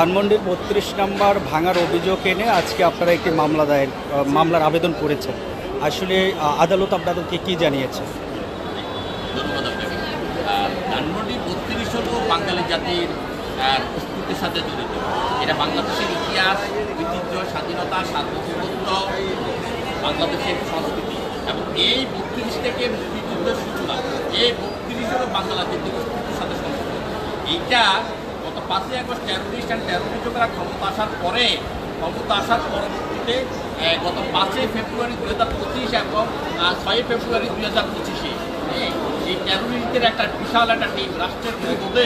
ধানমন্ডির ৩২ নম্বর ভাঙার অভিযোগ এনে আজকে আপনারা একটি মামলার আবেদন করেছেন। আসলে আদালত আপনাদেরকে কি জানিয়েছে? ধন্যবাদ আপনাকে। ধানমন্ডি ৩২ হল বাঙালি জাতির অস্তিত্বের সাথে জড়িত। এটা বাংলাদেশের ইতিহাস, ঐতিহ্য, স্বাধীনতা, সার্বভৌমত্ব, বাংলাদেশের সংস্কৃতি এবং এই ৩২ থেকে মুক্তিযুদ্ধের সূচনা। এই ৩২ হল বাংলা জাতির অস্তিত্বের সাথে সংস্কৃতি। এইটা গত ৫ই আগস্ট টেরোরিস্টরা ক্ষমতা আসার পরবর্তীতে গত 5ই ফেব্রুয়ারি 2025 এবং 6ই ফেব্রুয়ারি 2025 এই টেরোরিস্টদের একটা বিশাল একটা টিম রাষ্ট্রের মধ্যে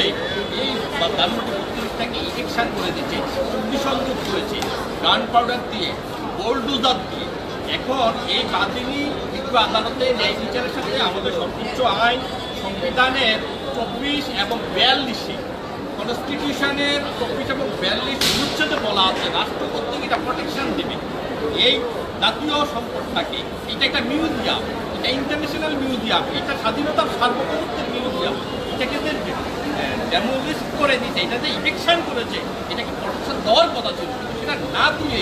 এই ধানমন্ডি ৩২টাকে ইলেকশন করে দিচ্ছে, অগ্নিসংযোগ করেছে, গান পাউডার দিয়ে, বোলডোজার দিয়ে। এখন এই বাদিনী বিজ্ঞ আদালতে ন্যায় বিচারের সাথে আমাদের সর্বোচ্চ আইন সংবিধানের 24 এবং 42 কনস্টিটিউশনের 24 এবং 42 অনুচ্ছেদে বলা আছে রাষ্ট্র কর্তৃক এটা প্রোটেকশন দেবে এই জাতীয় সম্পদটাকে। এটা একটা মিউজিয়াম, এটা ইন্টারন্যাশনাল মিউজিয়াম, এটা স্বাধীনতার সার্বভৌমত্বের মিউজিয়াম। এটাকে ডেমোলিস্ট করে দিয়েছে, এটাতে ইলেকশন করেছে, এটাকে প্রোটেকশন দেওয়ার কথা ছিল, কিন্তু সেটা না দিয়ে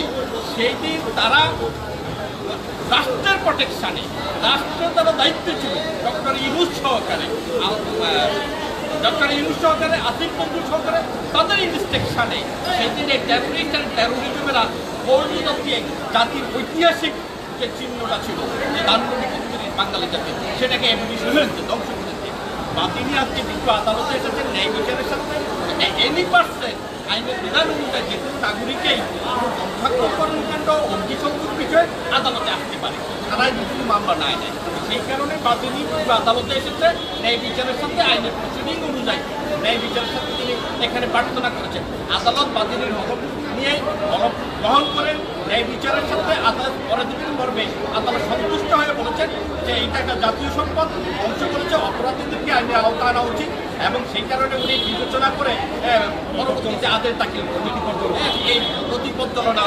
সেই দিন তারা রাষ্ট্রের প্রোটেকশানে, রাষ্ট্রের তারা দায়িত্ব ছিল ডক্টর ইউনূস সহকারে আসিফ নজরুল সহকারে তাদের ইনস্ট্রাকশনে সেই দিনে টেরোরিস্ট অ্যান্ড টেরোরিজমেরা বর্ণিত দিয়ে জাতির ঐতিহাসিক যে চিহ্নটা ছিল যে ধানমন্ডি ৩২ বাঙালি জাতির, সেটাকে এমনিশন হয়েছে, ধ্বংস করেছে। বা তিনি আজকে বিজ্ঞ আদালতে এসেছেন ন্যায় বিচারের সাথে এনি পার্সেন্ট আইনের বিধান অনুযায়ী যে কোনো নাগরিকেই কর্মকাণ্ড অগ্নিসংযোগ বিষয়ে আদালতে আসতে পারে, তারাই যদি মামলা নেয় নেয়। সেই কারণে বাদিনী আদালতে এসেছে ন্যায় বিচারের সাথে আইনের প্রসিডিং অনুযায়ী ন্যায় বিচারের সাথে তিনি এখানে প্রার্থনা করেছেন। আদালত বাদিনীর হলফ নিয়ে হলফ গ্রহণ করেন ন্যায় বিচারের সাথে আদালত পরে দিন মর্মে আদালত সন্তুষ্ট হয়ে বলেছেন যে এইটা একটা জাতীয় সম্পদ, ধ্বংস করেছে, অপরাধীদেরকে আইনের আওতা আনা উচিত এবং সেই কারণে উনি বিবেচনা করে পরবর্তীতে আদেশ দাখিল এই প্রতিপত্তলনা